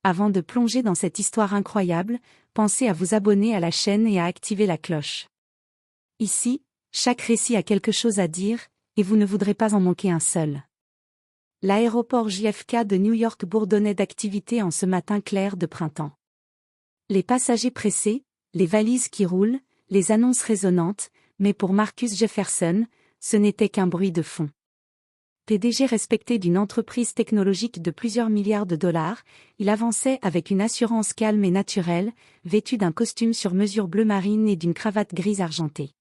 Avant de plonger dans cette histoire incroyable, pensez à vous abonner à la chaîne et à activer la cloche. Ici, chaque récit a quelque chose à dire, et vous ne voudrez pas en manquer un seul. L'aéroport JFK de New York bourdonnait d'activité en ce matin clair de printemps. Les passagers pressés, les valises qui roulent, les annonces résonnantes, mais pour Marcus Jefferson, ce n'était qu'un bruit de fond. PDG respecté d'une entreprise technologique de plusieurs milliards de dollars, il avançait avec une assurance calme et naturelle, vêtu d'un costume sur mesure bleu marine et d'une cravate grise argentée.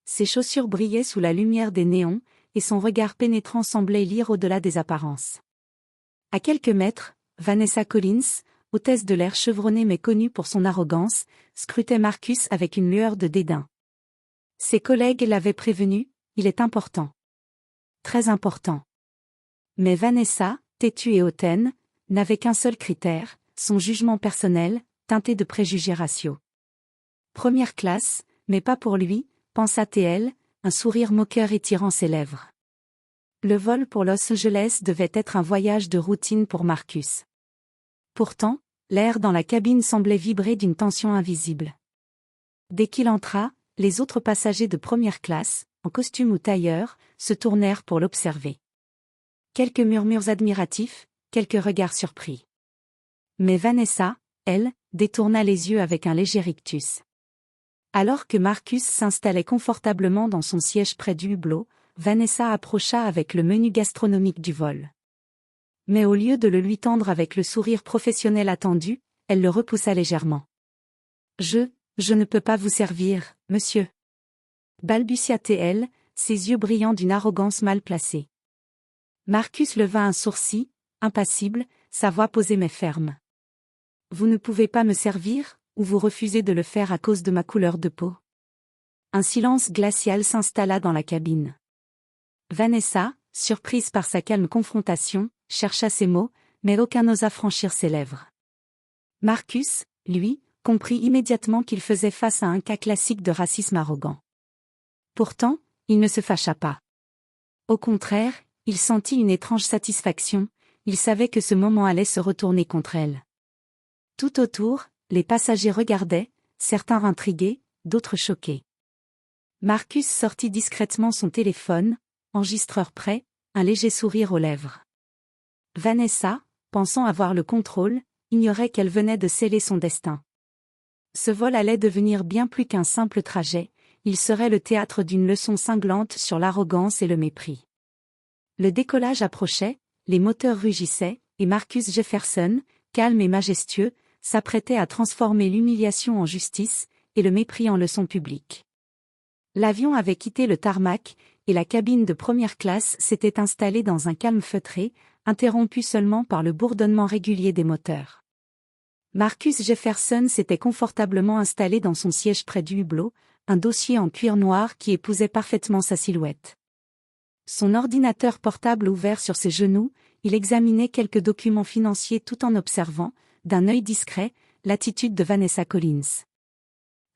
Ses chaussures brillaient sous la lumière des néons, et son regard pénétrant semblait lire au-delà des apparences. À quelques mètres, Vanessa Collins, hôtesse de l'air chevronnée mais connue pour son arrogance, scrutait Marcus avec une lueur de dédain. Ses collègues l'avaient prévenu, il est important. Très important. Mais Vanessa, têtue et hautaine, n'avait qu'un seul critère, son jugement personnel, teinté de préjugés raciaux. Première classe, mais pas pour lui, pensa-t-elle, un sourire moqueur étirant ses lèvres. Le vol pour Los Angeles devait être un voyage de routine pour Marcus. Pourtant, l'air dans la cabine semblait vibrer d'une tension invisible. Dès qu'il entra, les autres passagers de première classe, en costume ou tailleur, se tournèrent pour l'observer. Quelques murmures admiratifs, quelques regards surpris. Mais Vanessa, elle, détourna les yeux avec un léger rictus. Alors que Marcus s'installait confortablement dans son siège près du hublot, Vanessa approcha avec le menu gastronomique du vol. Mais au lieu de le lui tendre avec le sourire professionnel attendu, elle le repoussa légèrement. Je ne peux pas vous servir, monsieur. Balbutia-t-elle, ses yeux brillant d'une arrogance mal placée. Marcus leva un sourcil, impassible, sa voix posée mais ferme. Vous ne pouvez pas me servir, ou vous refusez de le faire à cause de ma couleur de peau? Un silence glacial s'installa dans la cabine. Vanessa, surprise par sa calme confrontation, chercha ses mots, mais aucun n'osa franchir ses lèvres. Marcus, lui, comprit immédiatement qu'il faisait face à un cas classique de racisme arrogant. Pourtant, il ne se fâcha pas. Au contraire, il sentit une étrange satisfaction, il savait que ce moment allait se retourner contre elle. Tout autour, les passagers regardaient, certains intrigués, d'autres choqués. Marcus sortit discrètement son téléphone, enregistreur prêt, un léger sourire aux lèvres. Vanessa, pensant avoir le contrôle, ignorait qu'elle venait de sceller son destin. Ce vol allait devenir bien plus qu'un simple trajet, il serait le théâtre d'une leçon cinglante sur l'arrogance et le mépris. Le décollage approchait, les moteurs rugissaient, et Marcus Jefferson, calme et majestueux, s'apprêtait à transformer l'humiliation en justice, et le mépris en leçon publique. L'avion avait quitté le tarmac, et la cabine de première classe s'était installée dans un calme feutré, interrompu seulement par le bourdonnement régulier des moteurs. Marcus Jefferson s'était confortablement installé dans son siège près du hublot, un dossier en cuir noir qui épousait parfaitement sa silhouette. Son ordinateur portable ouvert sur ses genoux, il examinait quelques documents financiers tout en observant, d'un œil discret, l'attitude de Vanessa Collins.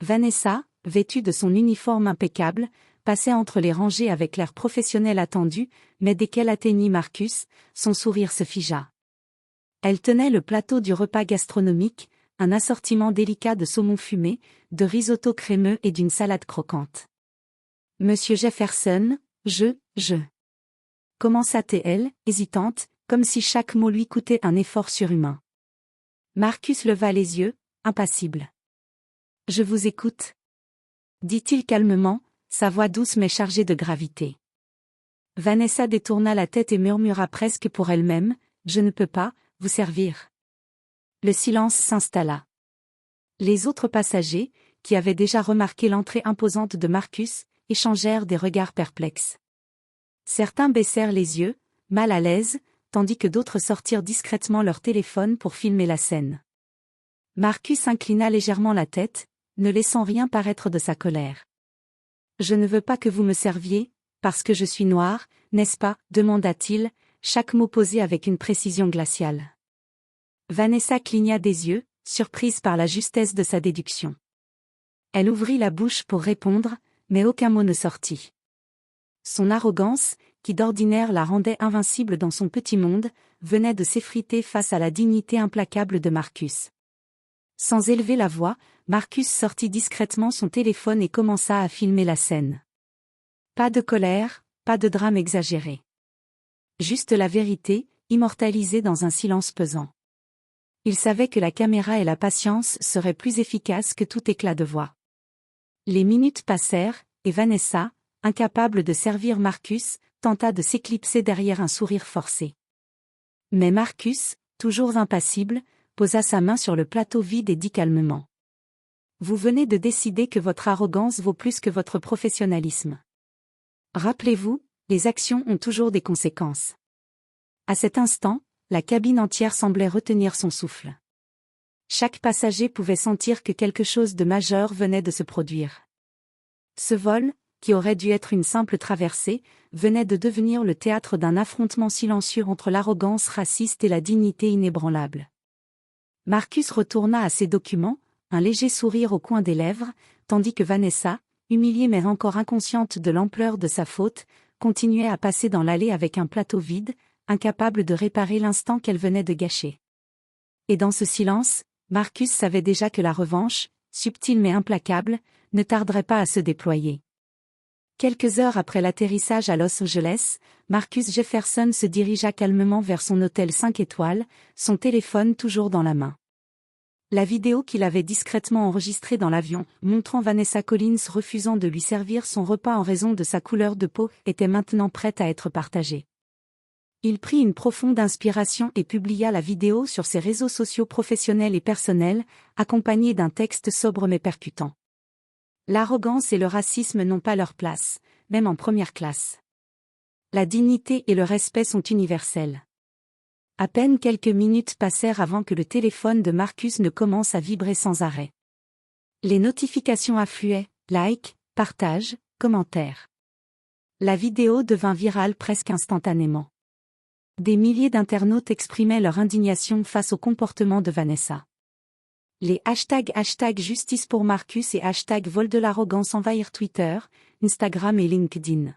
Vanessa, vêtue de son uniforme impeccable, passait entre les rangées avec l'air professionnel attendu, mais dès qu'elle atteignit Marcus, son sourire se figea. Elle tenait le plateau du repas gastronomique, un assortiment délicat de saumon fumé, de risotto crémeux et d'une salade croquante. Monsieur Jefferson, je... commença-t-elle, hésitante, comme si chaque mot lui coûtait un effort surhumain. Marcus leva les yeux, impassible. Je vous écoute, dit-il calmement, sa voix douce mais chargée de gravité. Vanessa détourna la tête et murmura presque pour elle-même, je ne peux pas vous servir. Le silence s'installa. Les autres passagers, qui avaient déjà remarqué l'entrée imposante de Marcus, échangèrent des regards perplexes. Certains baissèrent les yeux, mal à l'aise, tandis que d'autres sortirent discrètement leur téléphone pour filmer la scène. Marcus inclina légèrement la tête, ne laissant rien paraître de sa colère. « Je ne veux pas que vous me serviez, parce que je suis noir, n'est-ce pas ?» demanda-t-il, chaque mot posé avec une précision glaciale. Vanessa cligna des yeux, surprise par la justesse de sa déduction. Elle ouvrit la bouche pour répondre, mais aucun mot ne sortit. Son arrogance, qui d'ordinaire la rendait invincible dans son petit monde, venait de s'effriter face à la dignité implacable de Marcus. Sans élever la voix, Marcus sortit discrètement son téléphone et commença à filmer la scène. Pas de colère, pas de drame exagéré. Juste la vérité, immortalisée dans un silence pesant. Il savait que la caméra et la patience seraient plus efficaces que tout éclat de voix. Les minutes passèrent, et Vanessa, incapable de servir Marcus, tenta de s'éclipser derrière un sourire forcé. Mais Marcus, toujours impassible, posa sa main sur le plateau vide et dit calmement. « Vous venez de décider que votre arrogance vaut plus que votre professionnalisme. Rappelez-vous, les actions ont toujours des conséquences. » À cet instant, la cabine entière semblait retenir son souffle. Chaque passager pouvait sentir que quelque chose de majeur venait de se produire. Ce vol, qui aurait dû être une simple traversée, venait de devenir le théâtre d'un affrontement silencieux entre l'arrogance raciste et la dignité inébranlable. Marcus retourna à ses documents, un léger sourire au coin des lèvres, tandis que Vanessa, humiliée mais encore inconsciente de l'ampleur de sa faute, continuait à passer dans l'allée avec un plateau vide, incapable de réparer l'instant qu'elle venait de gâcher. Et dans ce silence, Marcus savait déjà que la revanche, subtile mais implacable, ne tarderait pas à se déployer. Quelques heures après l'atterrissage à Los Angeles, Marcus Jefferson se dirigea calmement vers son hôtel 5 étoiles, son téléphone toujours dans la main. La vidéo qu'il avait discrètement enregistrée dans l'avion, montrant Vanessa Collins refusant de lui servir son repas en raison de sa couleur de peau, était maintenant prête à être partagée. Il prit une profonde inspiration et publia la vidéo sur ses réseaux sociaux professionnels et personnels, accompagné d'un texte sobre mais percutant. L'arrogance et le racisme n'ont pas leur place, même en première classe. La dignité et le respect sont universels. À peine quelques minutes passèrent avant que le téléphone de Marcus ne commence à vibrer sans arrêt. Les notifications affluaient, likes, partages, commentaires. La vidéo devint virale presque instantanément. Des milliers d'internautes exprimaient leur indignation face au comportement de Vanessa. Les #, justice pour Marcus et #vol de l'arrogance envahirent Twitter, Instagram et LinkedIn.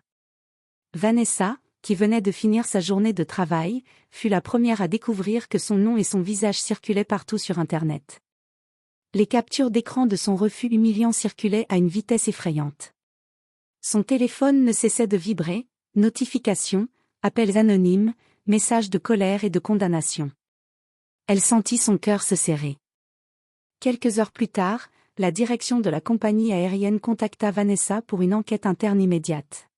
Vanessa, qui venait de finir sa journée de travail, fut la première à découvrir que son nom et son visage circulaient partout sur Internet. Les captures d'écran de son refus humiliant circulaient à une vitesse effrayante. Son téléphone ne cessait de vibrer, notifications, appels anonymes, messages de colère et de condamnation. Elle sentit son cœur se serrer. Quelques heures plus tard, la direction de la compagnie aérienne contacta Vanessa pour une enquête interne immédiate.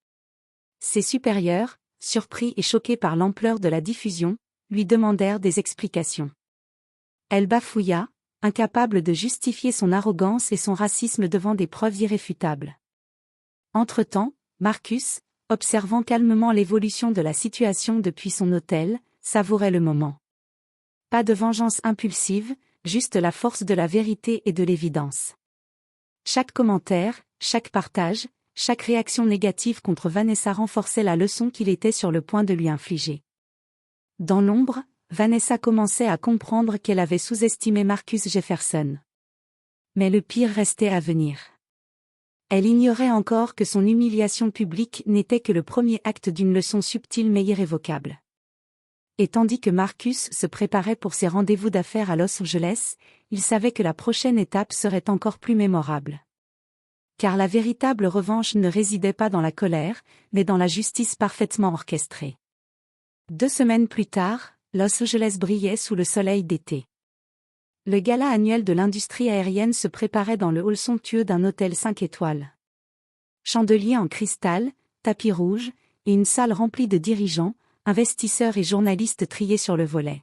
Ses supérieurs, surpris et choqués par l'ampleur de la diffusion, lui demandèrent des explications. Elle bafouilla, incapable de justifier son arrogance et son racisme devant des preuves irréfutables. Entre-temps, Marcus, observant calmement l'évolution de la situation depuis son hôtel, savourait le moment. Pas de vengeance impulsive, juste la force de la vérité et de l'évidence. Chaque commentaire, chaque partage, chaque réaction négative contre Vanessa renforçait la leçon qu'il était sur le point de lui infliger. Dans l'ombre, Vanessa commençait à comprendre qu'elle avait sous-estimé Marcus Jefferson. Mais le pire restait à venir. Elle ignorait encore que son humiliation publique n'était que le premier acte d'une leçon subtile mais irrévocable. Et tandis que Marcus se préparait pour ses rendez-vous d'affaires à Los Angeles, il savait que la prochaine étape serait encore plus mémorable. Car la véritable revanche ne résidait pas dans la colère, mais dans la justice parfaitement orchestrée. 2 semaines plus tard, Los Angeles brillait sous le soleil d'été. Le gala annuel de l'industrie aérienne se préparait dans le hall somptueux d'un hôtel 5 étoiles. Chandeliers en cristal, tapis rouge, et une salle remplie de dirigeants, investisseurs et journalistes triés sur le volet.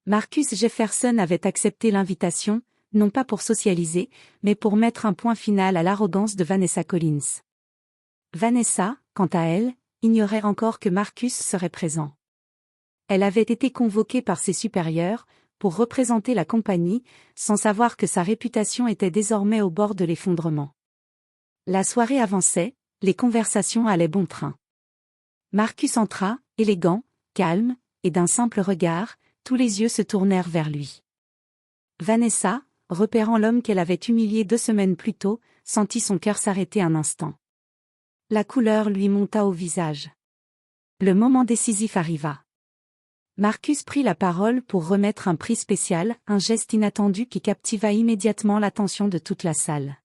Marcus Jefferson avait accepté l'invitation, non pas pour socialiser, mais pour mettre un point final à l'arrogance de Vanessa Collins. Vanessa, quant à elle, ignorait encore que Marcus serait présent. Elle avait été convoquée par ses supérieurs, pour représenter la compagnie, sans savoir que sa réputation était désormais au bord de l'effondrement. La soirée avançait, les conversations allaient bon train. Marcus entra, élégant, calme, et d'un simple regard, tous les yeux se tournèrent vers lui. Vanessa, repérant l'homme qu'elle avait humilié 2 semaines plus tôt, sentit son cœur s'arrêter un instant. La couleur lui monta au visage. Le moment décisif arriva. Marcus prit la parole pour remettre un prix spécial, un geste inattendu qui captiva immédiatement l'attention de toute la salle.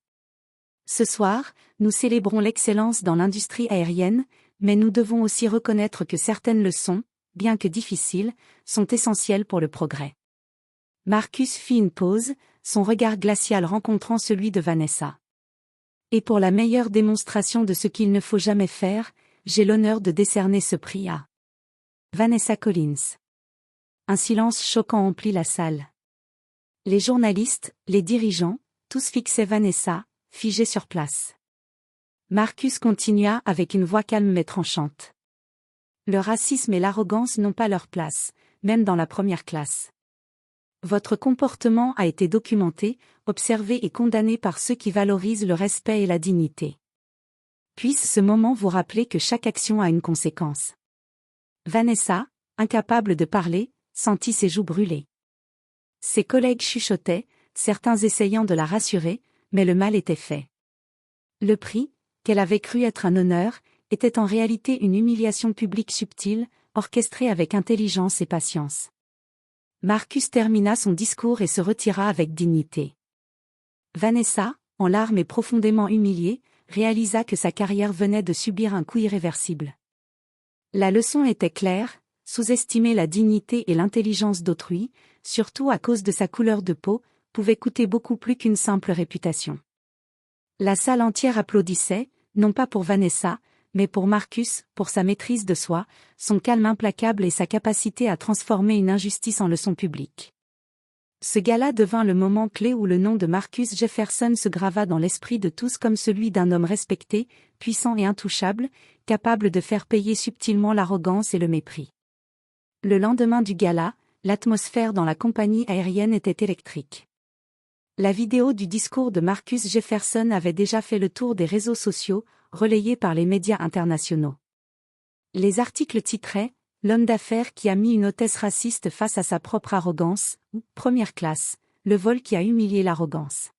Ce soir, nous célébrons l'excellence dans l'industrie aérienne, mais nous devons aussi reconnaître que certaines leçons, bien que difficiles, sont essentielles pour le progrès. Marcus fit une pause, son regard glacial rencontrant celui de Vanessa. Et pour la meilleure démonstration de ce qu'il ne faut jamais faire, j'ai l'honneur de décerner ce prix à Vanessa Collins. Un silence choquant emplit la salle. Les journalistes, les dirigeants, tous fixaient Vanessa, figée sur place. Marcus continua avec une voix calme mais tranchante. Le racisme et l'arrogance n'ont pas leur place, même dans la première classe. Votre comportement a été documenté, observé et condamné par ceux qui valorisent le respect et la dignité. Puisse ce moment vous rappeler que chaque action a une conséquence. Vanessa, incapable de parler, sentit ses joues brûler. Ses collègues chuchotaient, certains essayant de la rassurer, mais le mal était fait. Le prix, qu'elle avait cru être un honneur, était en réalité une humiliation publique subtile, orchestrée avec intelligence et patience. Marcus termina son discours et se retira avec dignité. Vanessa, en larmes et profondément humiliée, réalisa que sa carrière venait de subir un coup irréversible. La leçon était claire, sous-estimer la dignité et l'intelligence d'autrui, surtout à cause de sa couleur de peau, pouvait coûter beaucoup plus qu'une simple réputation. La salle entière applaudissait, non pas pour Vanessa, mais pour Marcus, pour sa maîtrise de soi, son calme implacable et sa capacité à transformer une injustice en leçon publique. Ce gala devint le moment clé où le nom de Marcus Jefferson se grava dans l'esprit de tous comme celui d'un homme respecté, puissant et intouchable, capable de faire payer subtilement l'arrogance et le mépris. Le lendemain du gala, l'atmosphère dans la compagnie aérienne était électrique. La vidéo du discours de Marcus Jefferson avait déjà fait le tour des réseaux sociaux, relayée par les médias internationaux. Les articles titraient « L'homme d'affaires qui a mis une hôtesse raciste face à sa propre arrogance » ou « Première classe, le vol qui a humilié l'arrogance ».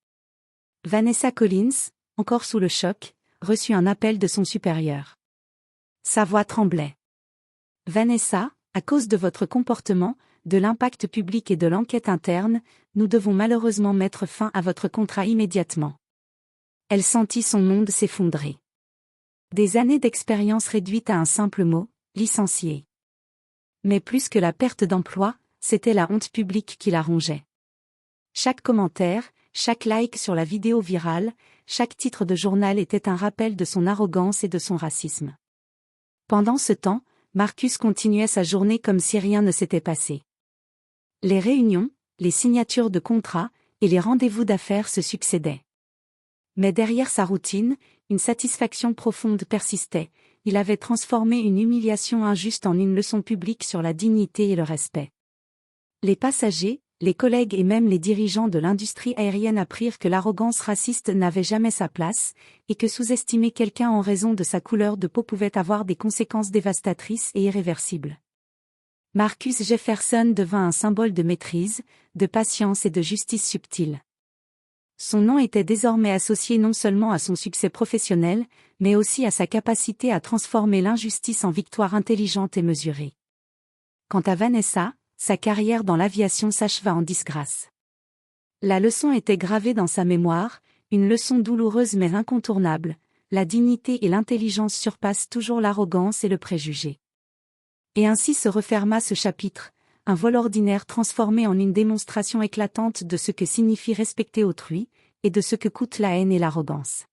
Vanessa Collins, encore sous le choc, reçut un appel de son supérieur. Sa voix tremblait. « Vanessa, à cause de votre comportement, de l'impact public et de l'enquête interne, nous devons malheureusement mettre fin à votre contrat immédiatement. » Elle sentit son monde s'effondrer. Des années d'expérience réduites à un simple mot, licencié. Mais plus que la perte d'emploi, c'était la honte publique qui la rongeait. Chaque commentaire, chaque like sur la vidéo virale, chaque titre de journal était un rappel de son arrogance et de son racisme. Pendant ce temps, Marcus continuait sa journée comme si rien ne s'était passé. Les réunions, les signatures de contrats et les rendez-vous d'affaires se succédaient. Mais derrière sa routine, une satisfaction profonde persistait, il avait transformé une humiliation injuste en une leçon publique sur la dignité et le respect. Les passagers, les collègues et même les dirigeants de l'industrie aérienne apprirent que l'arrogance raciste n'avait jamais sa place, et que sous-estimer quelqu'un en raison de sa couleur de peau pouvait avoir des conséquences dévastatrices et irréversibles. Marcus Jefferson devint un symbole de maîtrise, de patience et de justice subtile. Son nom était désormais associé non seulement à son succès professionnel, mais aussi à sa capacité à transformer l'injustice en victoire intelligente et mesurée. Quant à Vanessa, sa carrière dans l'aviation s'acheva en disgrâce. La leçon était gravée dans sa mémoire, une leçon douloureuse mais incontournable, la dignité et l'intelligence surpassent toujours l'arrogance et le préjugé. Et ainsi se referma ce chapitre, un vol ordinaire transformé en une démonstration éclatante de ce que signifie respecter autrui, et de ce que coûte la haine et l'arrogance.